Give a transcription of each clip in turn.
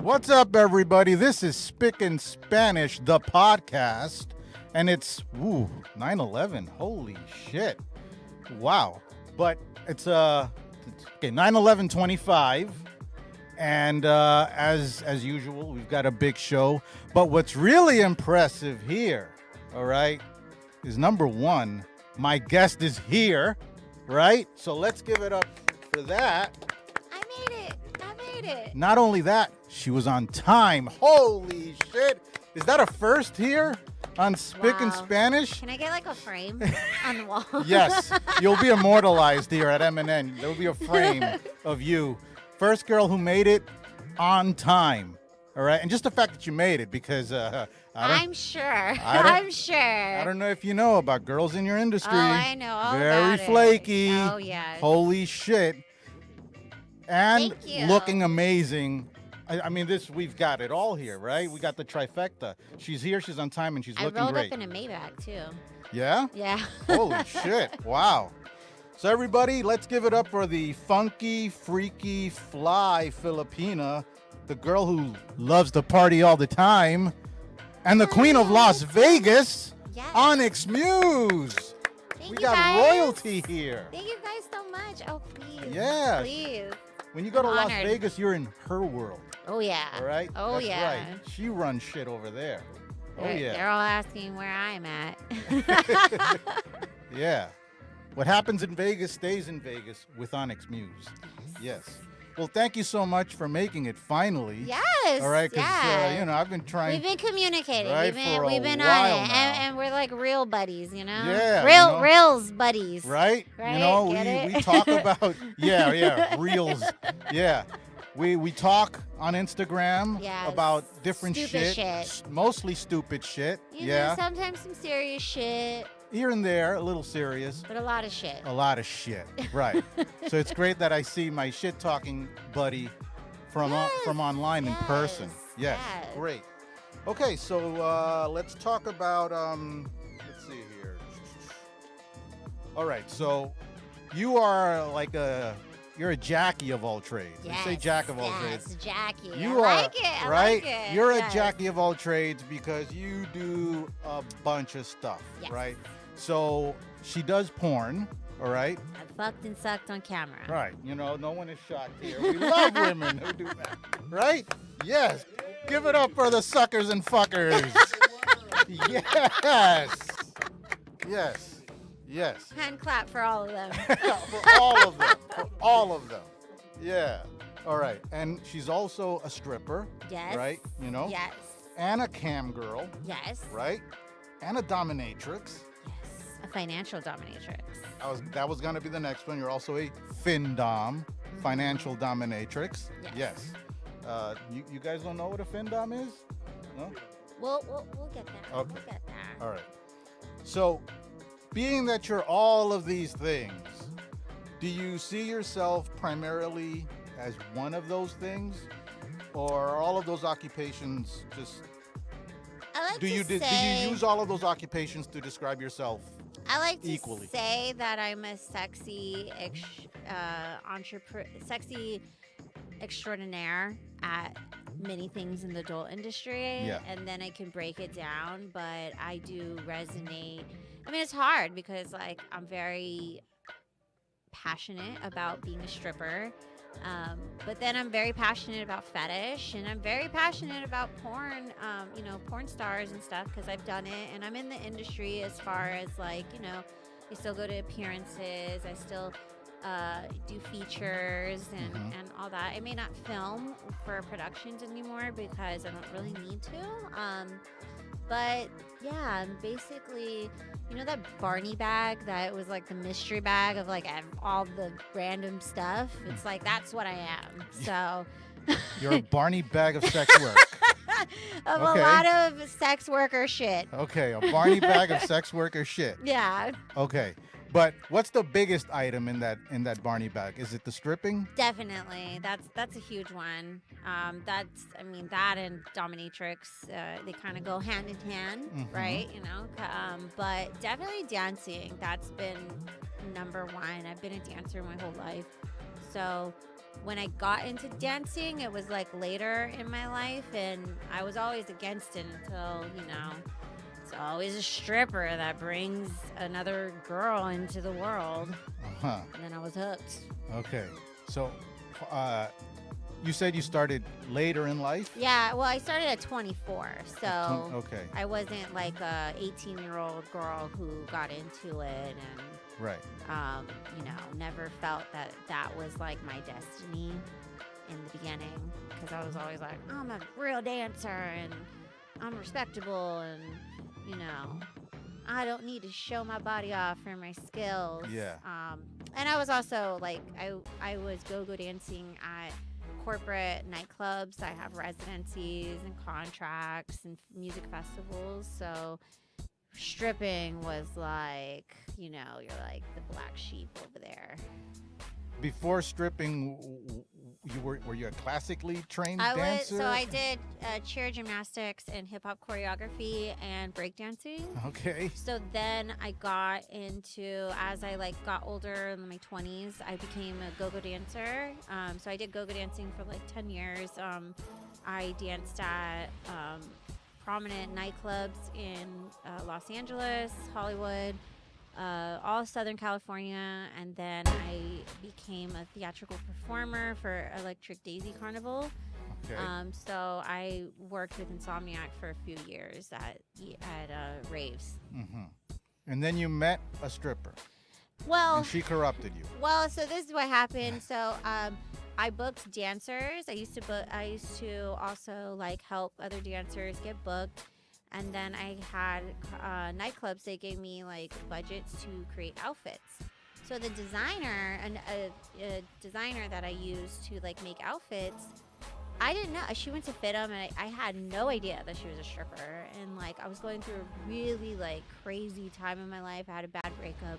What's up, everybody? This is Spic'n Spanish, the podcast, and it's 9/11. Holy shit! Wow. But it's 9/11/25, and as usual, we've got a big show. But what's really impressive here, all right, is number one, my guest is here, right? So let's give it up for that. I made it. Not only that, she was on time. Holy shit. Is that a first here on Spic'n Wow. Spanish? Can I get like a frame on the wall? Yes. You'll be immortalized here at M&N. There'll be a frame of you. First girl who made it on time. All right. And just the fact that you made it, because I'm sure. I don't know if you know about girls in your industry. Oh, I know all Very about flaky. It. Oh, yeah. Holy shit. And Thank you. looking amazing. I mean, we've got it all here, right? We got the trifecta. She's here, she's on time, and she's I looking rolled great. up in a Maybach too. Yeah? Yeah. Holy shit. Wow. So everybody, let's give it up for the funky, freaky, fly Filipina, the girl who loves to party all the time, and the queen of Las Vegas, Yes. Onyx Muse. Thank We you got guys. royalty here. Thank you guys so much. Oh, please. Yes. Please. When you go to I'm Las honored. Vegas, you're in her world. Oh, yeah. All right? Oh, That's yeah. right. She runs shit over there. Oh, They're yeah. all asking where I'm at. Yeah. What happens in Vegas stays in Vegas with Onyx Muse. Yes. Well, thank you so much for making it finally. Yes. All right, because, yeah. I've been trying. We've been communicating. Right, for a we've been while on it, now. and we're like real buddies, you know. Yeah, Reals buddies. Right? Right? You know, Get we it? talk about, reels. Yeah. We talk on Instagram Yes. about different Stupid shit. shit. Mostly stupid shit. You yeah. know, sometimes some serious shit, Here and there, a little serious. but a lot of shit. A lot of shit. Right. So it's great that I see my shit talking buddy from online in person. Yes. yes. Great. Okay, so let's talk about let's see here. All right, so you are like you're a Jackie of all trades. Yes. They say Jack of all yes, trades. Jackie. You I are like it. I right. like it. You're yes. a Jackie of all trades because you do a bunch of stuff, Yes. right? So she does porn, all right? I fucked and sucked on camera. Right. You know, no one is shocked here. We love women who do that, right? Yes. Give it up for the suckers and fuckers. Yes. Yes. Yes. Hand clap for all of them. For all of them. For all of them. Yeah. All right. And she's also a stripper. Yes. Right? You know? Yes. And a cam girl. Yes. Right? And a dominatrix. Yes. A financial dominatrix. That was going to be the next one. You're also a FinDom, financial dominatrix. Yes. You guys don't know what a FinDom is? No? We'll get there. Okay. We'll get there. All right. So, being that you're all of these things, do you see yourself primarily as one of those things? Or are all of those occupations just... I like Do you use all of those occupations to describe yourself? I like to equally? say that I'm a sexy sexy extraordinaire at many things in the adult industry. Yeah. And then I can break it down, but I do resonate. I mean, it's hard because like I'm very passionate about being a stripper. But then I'm very passionate about fetish, and I'm very passionate about porn, porn stars and stuff, because I've done it, and I'm in the industry as far as like, I still go to appearances, I still do features and all that. I may not film for productions anymore because I don't really need to. But yeah, I'm basically, that Barney bag that was like the mystery bag of like all the random stuff. It's like, that's what I am. So You're a Barney bag of sex work. of Okay. a lot of sex worker shit. Okay, a Barney bag of sex worker shit. Yeah, Okay. But what's the biggest item in that Barney bag? Is it the stripping? definitely. That's a huge one. That and dominatrix, they kind of go hand in hand, Mhm. right? But definitely dancing. That's been number one. I've been a dancer my whole life. So when I got into dancing, it was like later in my life, and I was always against it until, it's always a stripper that brings another girl into the world. Uh-huh. And then I was hooked. Okay. So, you said you started later in life? Yeah, well, I started at 24, so Okay. I wasn't like a 18-year-old girl who got into it and, Right. never felt that was like my destiny in the beginning, because I was always like, I'm a real dancer and I'm respectable and, I don't need to show my body off for my skills. Yeah. And I was also like, I was go-go dancing at corporate nightclubs. I have residencies and contracts and music festivals. So stripping was like, you're like the black sheep over there. Before stripping, were you a classically trained dancer? I did cheer gymnastics and hip hop choreography and breakdancing. Okay. So then I got into, as I got older in my 20s, I became a go-go dancer. So I did go-go dancing for 10 years. I danced at prominent nightclubs in Los Angeles, Hollywood, all Southern California, and then I became a theatrical performer for Electric Daisy Carnival. Okay. So I worked with Insomniac for a few years at raves. Mm-hmm. And then you met a stripper. Well, and she corrupted you. Well, so this is what happened. So I booked dancers. I used to also help other dancers get booked. And then I had nightclubs. They gave me budgets to create outfits. So the designer, a designer that I used to make outfits, I didn't know. She went to fit them, and I had no idea that she was a stripper. And I was going through a really crazy time in my life. I had a bad breakup,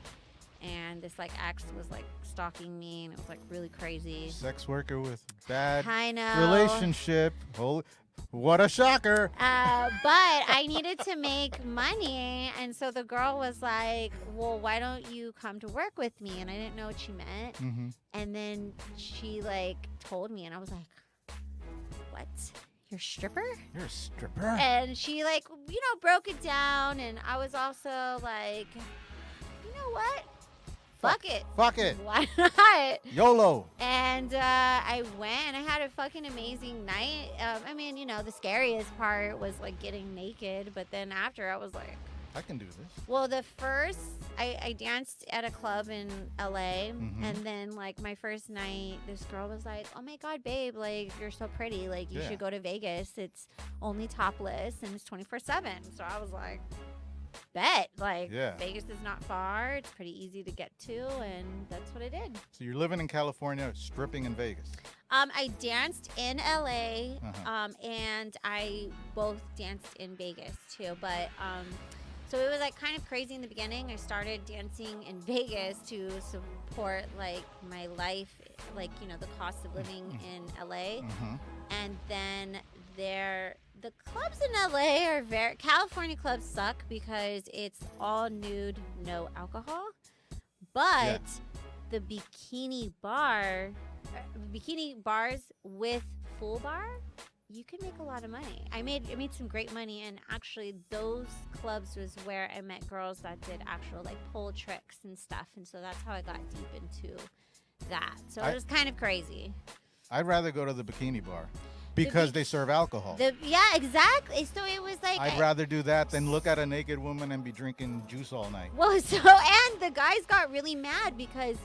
and this ex was stalking me, and it was really crazy. Sex worker with bad I know. relationship. Holy. What a shocker. But I needed to make money. And so the girl was like, well, why don't you come to work with me? And I didn't know what she meant. Mm-hmm. And then she told me, and I was like, what? You're a stripper? You're a stripper? And she broke it down. And I was also like, you know what? Fuck it. Fuck it. Why not? YOLO. And I went, and I had a fucking amazing night. The scariest part was getting naked, but then after I was like, I can do this. well, the first, I danced at a club in LA, Mhm. and then my first night, this girl was like, oh my God, babe, you're so pretty. You Yeah. should go to Vegas. It's only topless and it's 24/7. So I was like, bet. Yeah. Vegas is not far. It's pretty easy to get to, and that's what I did. So you're living in California, stripping in Vegas. I danced in LA, Uh-huh. and I both danced in Vegas too. But so it was kind of crazy in the beginning. I started dancing in Vegas to support my life, the cost of living in LA, Mm-hmm. and then the clubs in LA are California clubs suck because it's all nude, no alcohol. But the bikini bars with full bar, you can make a lot of money. I made some great money, and actually those clubs was where I met girls that did actual pole tricks and stuff, and so that's how I got deep into that. So it was kind of crazy. I'd rather go to the bikini bar because they serve alcohol. Yeah, exactly. So it was I'd rather do that than look at a naked woman and be drinking juice all night. Well, and the guys got really mad because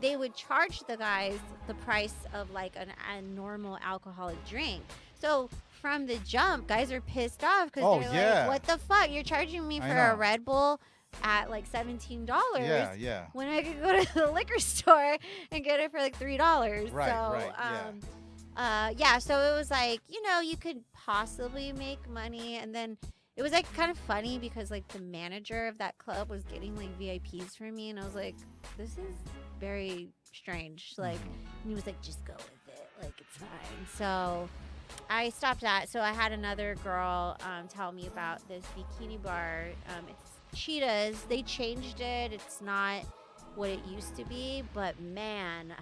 they would charge the guys the price of a normal alcoholic drink. So from the jump, guys are pissed off because they're like, what the fuck? You're charging me for a Red Bull at $17. Yeah. When I could go to the liquor store and get it for $3. Right, So it was you could possibly make money, and then it was kind of funny because the manager of that club was getting VIPs for me, and I was like, this is very strange. And he was like, just go with it, it's fine. So I stopped that. So I had another girl tell me about this bikini bar. It's Cheetahs. They changed it. It's not what it used to be, but man,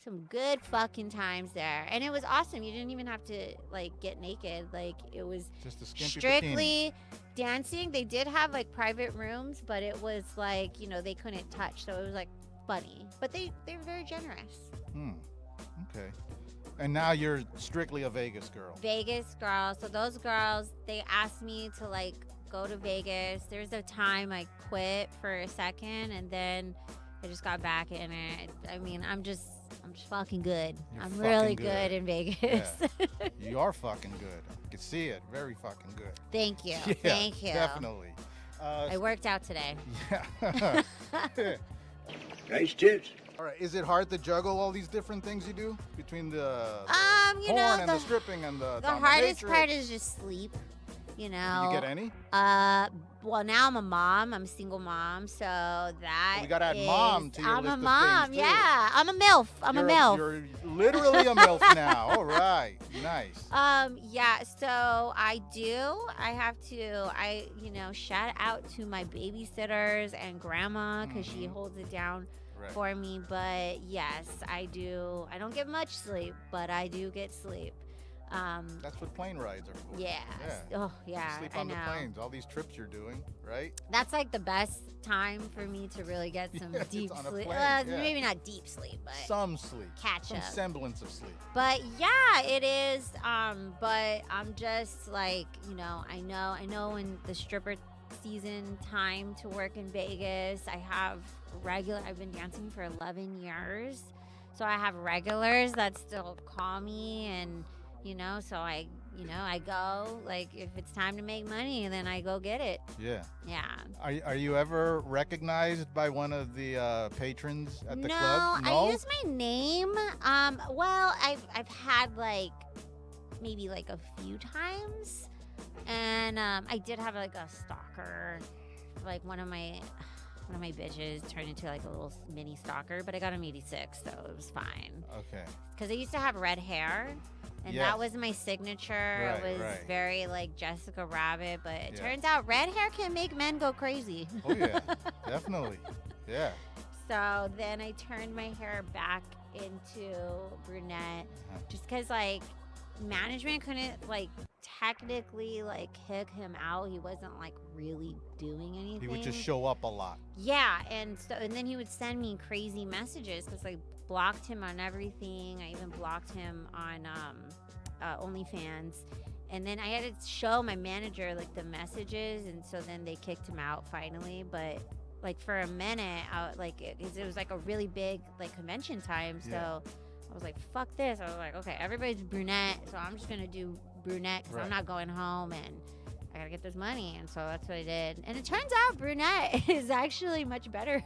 some good fucking times there, and it was awesome. You didn't even have to like get naked. Like it was Just a skimpy strictly dancing. They did have like private rooms, but it was like, you know, they couldn't touch, so it was like funny. But they were very generous. Okay. And now you're strictly a Vegas girl. Vegas girls. So those girls, they asked me to like go to Vegas. There's a time I quit for a second, and then I just got back in it. I mean, I'm just fucking good. You're I'm fucking really good. good in Vegas. Yeah. You are fucking good. I can see it. Very fucking good. Thank you. Yeah, Thank you. Definitely. I worked out today. Yeah. Nice tits. All right. Is it hard to juggle all these different things you do between the You porn know, and the stripping and the hardest dominatrix? part is just sleep. You know. Do you get any? Well, now I'm a mom. I'm a single mom, so that We gotta add mom to your I'm list a of mom. things, too. Yeah, I'm a milf. I'm a milf. You're literally a milf now. All right. Nice. Yeah, so I have to, shout out to my babysitters and grandma because she holds it down Right. for me. But yes, I do. I don't get much sleep, but I do get sleep. That's what plane rides are for. Yeah. Oh, yeah. Sleep I on know. the planes. All these trips you're doing, right? That's like the best time for me to really get some Yeah, deep it's on a sleep. plane, yeah. Maybe not deep sleep, but Some sleep. catch Some up. semblance of sleep. But yeah, it is. But I'm just like, I know in the stripper season time to work in Vegas, I've been dancing for 11 years. So I have regulars that still call me, and, so I go, like, if it's time to make money, then I go get it. Yeah. Yeah. Are you ever recognized by one of the patrons at the No, club? I use my name. Well, I've had like maybe like a few times, and I did have like a stalker, like one of my bitches turned into like a little mini stalker, but I got him 86, so it was fine. Okay. Because I used to have red hair, and Yes. that was my signature. Right, it was right. very like Jessica Rabbit, but it Yeah. turns out red hair can make men go crazy. Oh yeah. Definitely. Yeah. So then I turned my hair back into brunette, just because like management couldn't like technically like kick him out. He wasn't like really doing anything. He would just show up a lot. Yeah, and then he would send me crazy messages because I blocked him on everything. I even blocked him on OnlyFans. And then I had to show my manager like the messages, and so then they kicked him out finally. But like for a minute, it was like a really big like convention time, so Yeah. I was like, fuck this. I was like, okay, everybody's brunette, so I'm just gonna do brunette because Right. I'm not going home, and I gotta get this money. And so that's what I did. And it turns out brunette is actually much better.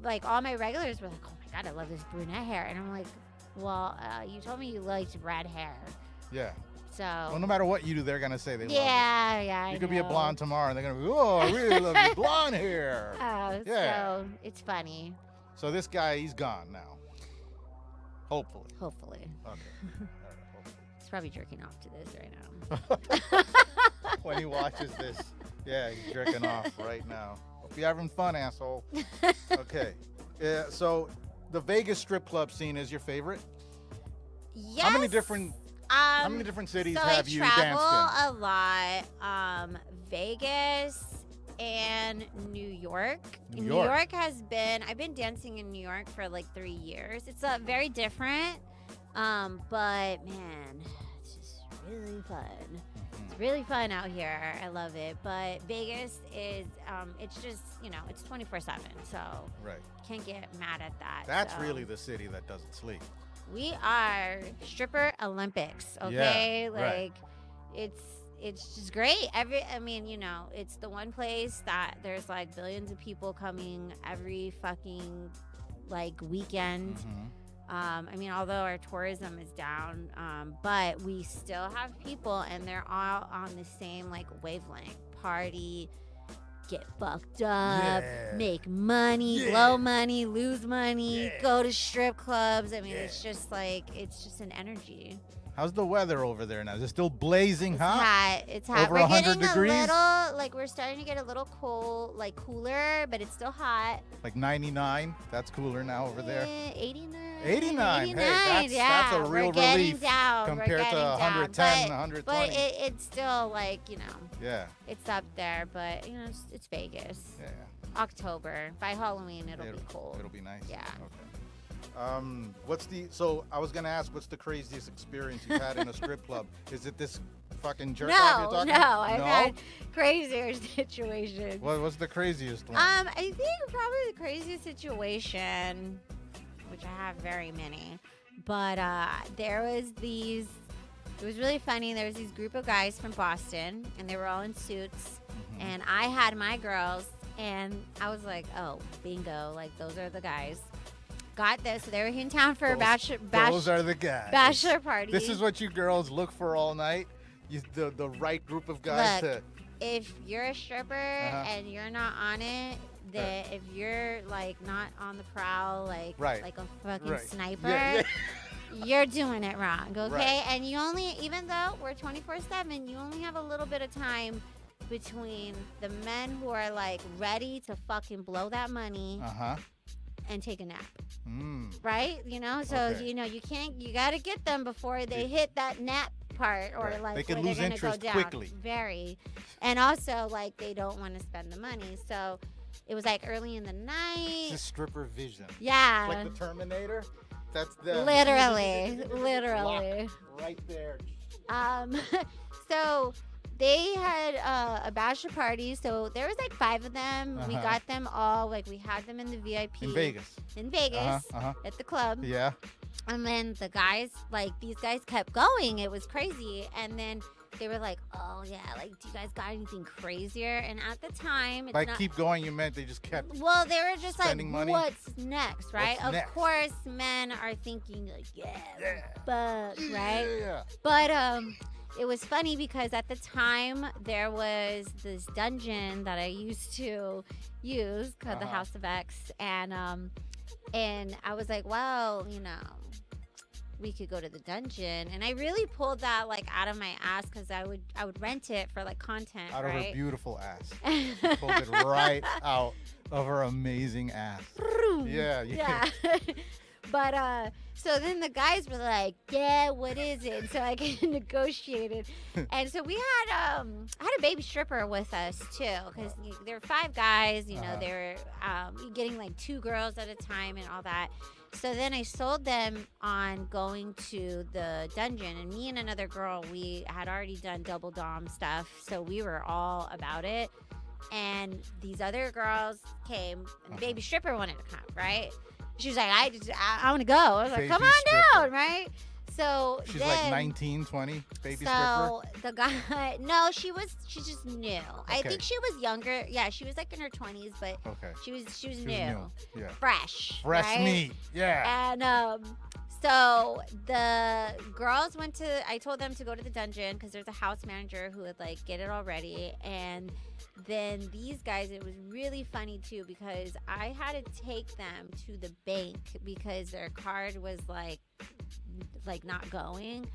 Like all my regulars were like, oh my God, I love this brunette hair. And I'm like, well, you told me you liked red hair. Yeah. So Well, no matter what you do, they're gonna say they love yeah, it. You I could be a know. blonde tomorrow, and they're gonna be, oh, I really love your blonde hair. Oh, Yeah. so it's funny. So this guy, he's gone now. Hopefully. Hopefully. Okay. All right, hopefully. He's probably jerking off to this right now. When he watches this, yeah, he's jerking off right now. Hope you're having fun, asshole. Okay. So the Vegas strip club scene is your favorite? Yes. How many different cities have you danced in? So I travel a lot. Vegas and New York. New New York. York has been, I've been dancing in New York for like 3 years. It's very different, but man, it's just really fun. It's really fun out here. I love it. But Vegas is, it's just, it's 24/7. So Right. can't get mad at that. That's So really the city that doesn't sleep. we are stripper Olympics, okay? Yeah, like right. it's just great. It's the one place that there's like billions of people coming every fucking like weekend. Mhm. Although our tourism is down, but we still have people, and they're all on the same like wavelength. Party, get fucked up, Yeah. make money, Yeah. blow money, lose money, Yeah. go to strip clubs. It's Yeah. it's just an energy. How's the weather over there now? Is it still blazing It's hot? hot. It's hot. Over We're 100 getting degrees? a little, like, we're starting to get a little cooler, but it's still hot. Like 99? That's cooler now over there. 89. 89. 89, Hey, yeah. that's a real We're getting relief down. compared We're to getting 110, down. 120. But it's still like, Yeah. it's up there. But, it's Vegas. Yeah. October. By Halloween, it'll be cold. It'll be nice. Yeah. Okay. So I was gonna ask, what's the craziest experience you've had in a strip club? Is it this fucking jerk off you're talking about? I've had crazier situations. What was the craziest one? I think probably the craziest situation, which I have very many, but there was these. It was really funny. There was these group of guys from Boston, and they were all in suits, and I had my girls, and I was like, oh, bingo, like those are the guys. Got this. So they were in town for a those are the guys. Bachelor party. This is what you girls look for all night. The right group of guys. Look, if you're a stripper and you're not on it, then if you're like not on the prowl, like a fucking sniper, you're doing it wrong. Okay, Right. and you only, even though we're 24/7, you only have a little bit of time between the men who are like ready to fucking blow that money and take a nap. Right? So Okay. you gotta get them before they hit that nap part, or like they can where lose they're gonna interest go down. quickly. Very. And also like they don't want to spend the money. So it was like early in the night. It's a stripper vision. Yeah. Like the Terminator. That's the Literally. Lock right there. So they had a bachelor party. So there was like 5 of them. We got them all, like we had them in the VIP. In Vegas. At the club. Yeah. And then the guys, like these guys kept going. It was crazy. And then they were like, oh yeah, like do you guys got anything crazier? And at the time, it's keep going, you meant they just kept. Well, they were just like, spending money? what's next, right? What's next? Of course, men are thinking like, fuck, right? Yeah. But it was funny because at the time there was this dungeon that I used to use called the House of X, and I was like, well, we could go to the dungeon, and I really pulled that like out of my ass because I would rent it for like content, Out right? of her beautiful ass. She pulled it right out of her amazing ass. Yeah. But so then the guys were like, yeah, what is it? So I negotiated, and so we had I had a baby stripper with us too, because there were 5 guys. They were getting like 2 girls at a time and all that. So then I sold them on going to the dungeon, and me and another girl, we had already done double dom stuff, so we were all about it. And these other girls came, and the baby stripper wanted to come, right? She was like, I want to go. I was like, Baby come on stripper. down, right? So She's then, like 19, 20, baby stripper. so the guy, no, she's just new. I Okay. think she was younger. Yeah, she was like in her 20s, but Okay. she was new, Yeah. fresh, Fresh right? meat. Yeah. And so the girls went to, I told them to go to the dungeon because there's a house manager who would like get it all ready. And then these guys, it was really funny too because I had to take them to the bank because their card was like not going.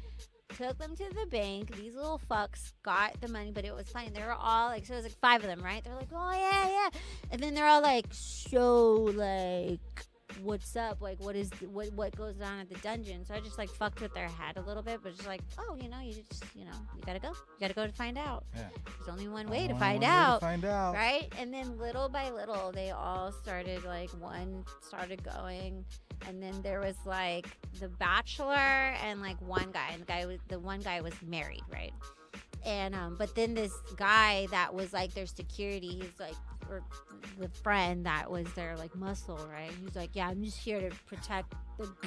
Took them to the bank. These little fucks got the money, but it was funny. They were all like, so it was like 5 of them, right? They're like, oh yeah. And then they're all like, so like, what's up? Like, what goes on at the dungeon? So I just like fucked with their head a little bit, but just like, oh, you just, you gotta go. You gotta go to find out. Yeah. There's only one way to Only find one way to out. find out. Right? And then little by little, they all started like, one started going. And then there was like the bachelor and like one guy, and the one guy was married, right? And but then this guy that was like their security, he's like, or the friend that was their like muscle, right? He's like, yeah, I'm just here to protect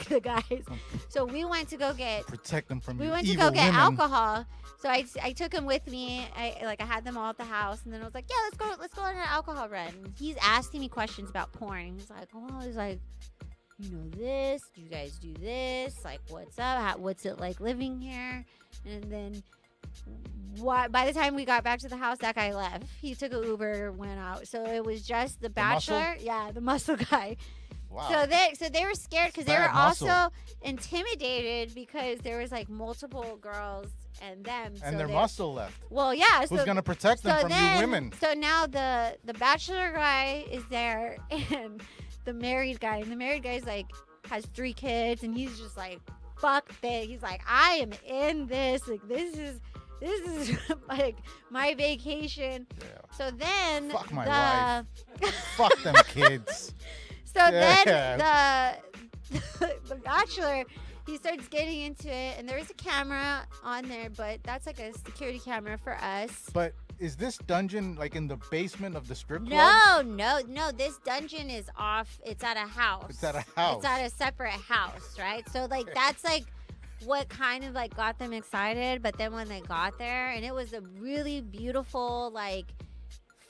the guys. So we went to go get Protect them from we you went to evil go get women. alcohol. So I took him with me. I had them all at the house, and then I was like, yeah, let's go on an alcohol run. And he's asking me questions about porn. And he's like, this? Do you guys do this? Like, what's up? What's it like living here? And then by the time we got back to the house, that guy left. He took an Uber, went out. So it was just the bachelor. Yeah, the muscle guy. Wow. So they were scared because they were Bad muscle. also intimidated because there was like multiple girls and them. And so their they- muscle left. Well, yeah. Who's going to protect them from you women? So now the bachelor guy is there and the married guy. And the married guy's like, has 3 kids, and he's just like, fuck this. He's like, I am in this. Like, this is like my vacation. Yeah. So then Fuck my the Fuck them kids. so Yeah. then the bachelor, he starts getting into it, and there is a camera on there, but that's like a security camera for us. But is this dungeon like in the basement of the strip club? No. This dungeon is off. It's at a house. It's at a house. It's at a separate house, right? So like that's like what kind of like got them excited. But then when they got there, and it was a really beautiful, like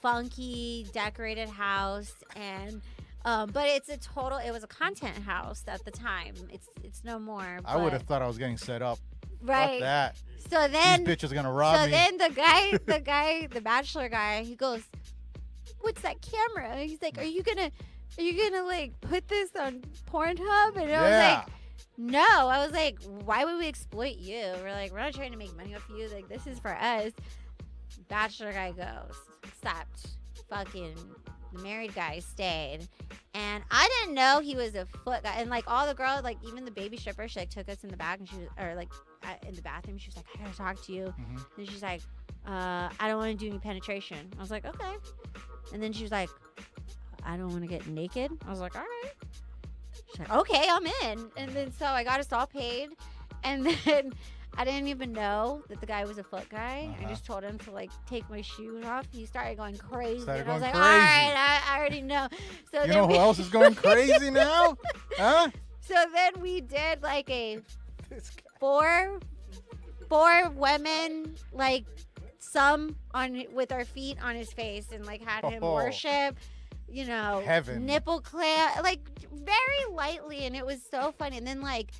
funky, decorated house, and but it was a content house at the time. It's no more. I would but- have thought I was getting set up. right. Fuck that. So then These bitches are gonna rob So me. then the bachelor guy, he goes, "What's that camera?" He's like, "Are you gonna like put this on Pornhub?" And I was like, "No." I was like, "Why would we exploit you?" We're not trying to make money off you. Like, this is for us. Bachelor guy goes, stopped. Fucking the married guy stayed, and I didn't know he was a foot guy. And like all the girls, like even the baby stripper, she like took us in the back, and she was, or like in the bathroom, she was like, "I gotta talk to you." Mhm. And she's like, "I don't want to do any penetration." I was like, "Okay." And then she was like, "I don't want to get naked." I was like, "All right." She's like, "Okay, I'm in." And then so I got us all paid, and then I didn't even know that the guy was a foot guy. I just told him to like take my shoes off. He started going crazy. And I was like, "All right, I already know." So You then know who else is going crazy now? Huh? So then we did like a This guy. four women, like some on with our feet on his face, and like had him Oh. worship, Heaven. nipple clamp, like very lightly, and it was so funny. And then like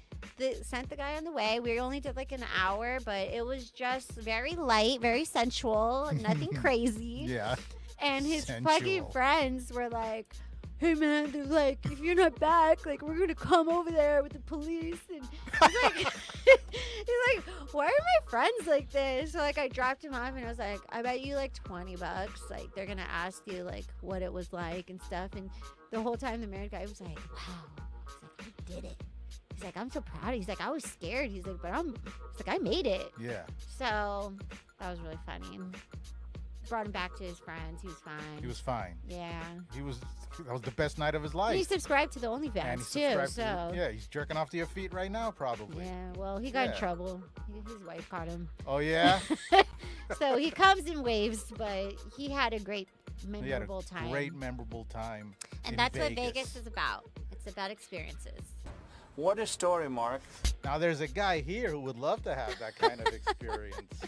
sent the guy on the way. We only did like an hour, but it was just very light, very sensual, nothing crazy. Yeah. And his Sensual. fucking friends were like, "Hey man," they're like, "if you're not back, like we're gonna come over there with the police." And he's like, he's like, "Why are my friends like this?" So like I dropped him off, and I was like, "I bet you like $20. Like they're gonna ask you like what it was like and stuff." And the whole time the married guy was like, "Wow," he's like, "I did it." He's like, "I'm so proud." He's like, "I was scared." He's like, "He's like, I made it." Yeah. So that was really funny. And brought him back to his friends. He was fine. He was fine. Yeah. That was the best night of his life. And he subscribed to the And he OnlyFans too. subscribed So to yeah, he's jerking off to your feet right now, probably. yeah, well, he got in Yeah. trouble. His wife caught him. Oh yeah. So he comes in waves, but he had a great, He had a memorable time. great memorable time. And in that's what Vegas is about. It's about experiences. What a story, Mark. Now there's a guy here who would love to have that kind of experience.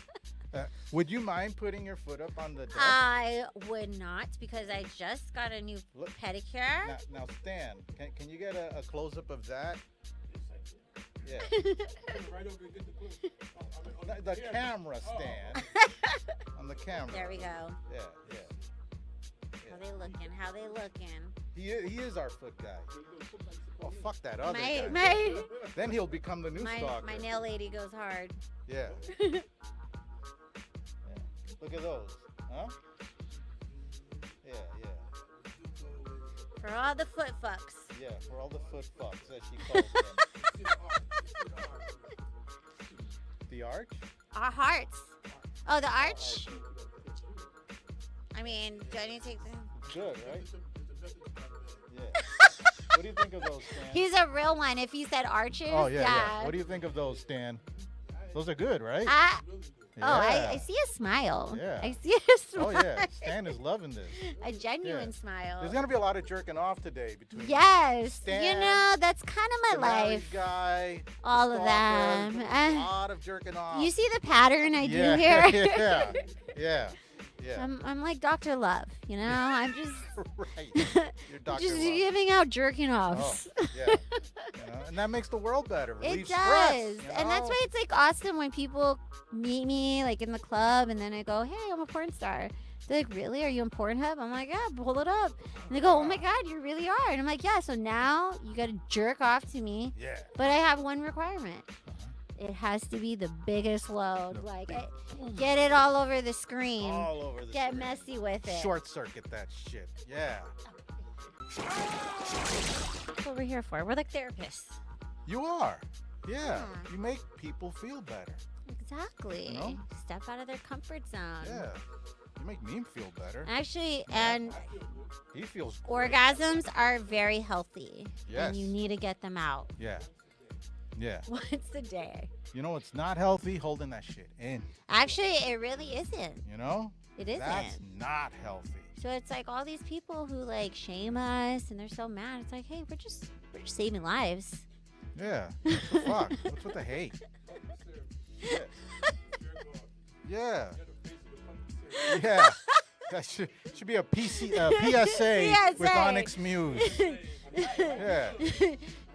Would you mind putting your foot up on the desk? I would not, because I just got a new Look. pedicure. Now Stan, can you get a close up of that? Yeah. The camera, Stan. On the camera. There we go. Yeah. How they looking? He is our foot guy. Oh, fuck that other guy. My Then he'll become the new stalker. my nail lady goes hard. Yeah. Yeah. Look at those. Huh? Yeah. For all the foot fucks. Yeah, for all the foot fucks, as she calls them. The arch? Our hearts. Oh, the arch? I mean, do I need to take the... Good, right? Yeah. What do you think of those, Stan? He's a real one. If he said arches, Oh, yeah. What do you think of those, Stan? Those are good, right? I see a smile. Yeah. I see a smile. Oh, yeah. Stan is loving this. A genuine Yeah. smile. There's going to be a lot of jerking off today between Yes. Stan, That's kind the of my married life. guy, All of stalker. them. A lot of jerking off. You see the pattern I do yeah. here? Yeah. I'm like Dr. Love, I'm just Right. You're Dr. just Love. giving out jerking Oh, offs. yeah. And that makes the world better. It Relieves does. stress. And that's why it's like awesome when people meet me like in the club, and then I go, "Hey, I'm a porn star." They're like, "Really? Are you on Pornhub?" I'm like, "Yeah, pull it up." And they go, "Oh my God, you really are." And I'm like, "Yeah, so now you got to jerk off to me. Yeah. But I have one requirement. It has to be the biggest load. Like, get it all over the screen. All over the Get screen. messy with it." Short circuit that shit. Yeah. That's what we're here for. We're like therapists. You are. Yeah. Yeah. You make people feel better. Exactly. You know? Step out of their comfort zone. Yeah. You make me feel better. Actually, and He feels great. orgasms are very healthy. Yes. And you need to get them out. Yeah. Yeah. Once a day. You know what's not healthy? Holding that shit in. Actually, it really isn't. You know? It isn't. That's not healthy. So it's like all these people who like shame us and they're so mad. It's like, hey, we're just saving lives. Yeah. What the fuck? What's with the hate? Yeah. Yeah. Yeah. That should be a PSA with PSA. Onyx Muse. Yeah.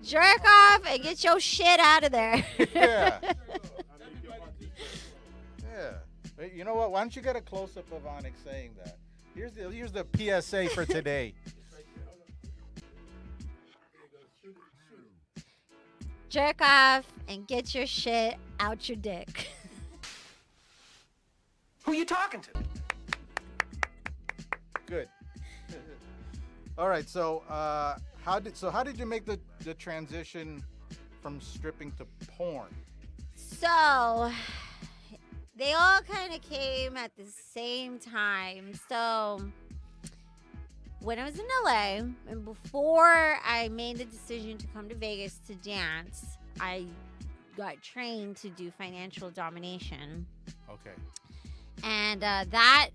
Jerk off and get your shit out of there. Yeah. Yeah. Hey, you know what? Why don't you get a close up of Onyx saying that? Here's the PSA for today. Jerk off and get your shit out your dick. Who you talking to? Good. All right. So, how did you make the transition from stripping to porn? So they all kind of came at the same time. So when I was in LA and before I made the decision to come to Vegas to dance, I got trained to do financial domination. Okay. And that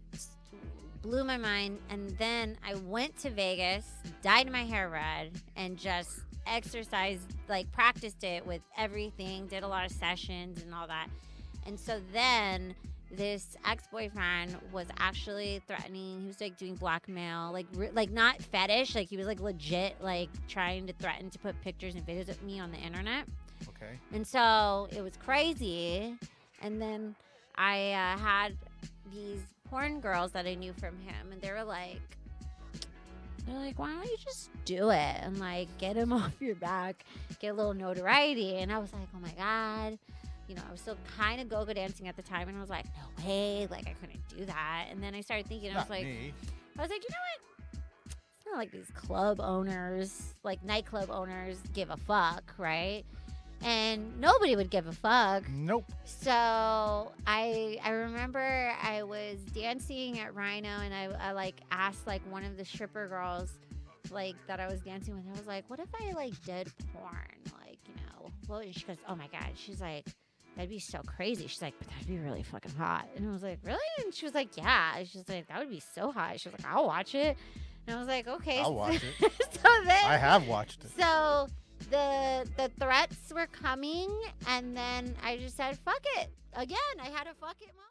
blew my mind. And then I went to Vegas, dyed my hair red, and just exercised, like practiced it with everything, did a lot of sessions and all that. And so then this ex-boyfriend was actually threatening. He was like doing blackmail, like not fetish, like he was like legit, like trying to threaten to put pictures and videos of me on the internet. Okay. And so it was crazy. And then I had these porn girls that I knew from him, and they're like, why don't you just do it and like get him off your back, get a little notoriety? And I was like, oh my God. You know, I was still kind of go-go dancing at the time, and I was like, no way, like I couldn't do that. And then I started thinking, I was like, you know what? It's not like these club owners, like nightclub owners, give a fuck, right? And nobody would give a fuck. Nope. So I remember I was dancing at Rhino, and I like asked like one of the stripper girls like that I was dancing with. I was like, what if I like did porn? Like, you know, well, and she goes, oh my God. She's like, that'd be so crazy. She's like, but that'd be really fucking hot. And I was like, really? And she was like, yeah. She's like, that would be so hot. She was like, I'll watch it. And I was like, okay. I'll watch it. So then I have watched it. So the threats were coming, and then I just said, fuck it. Again, I had a fuck it moment.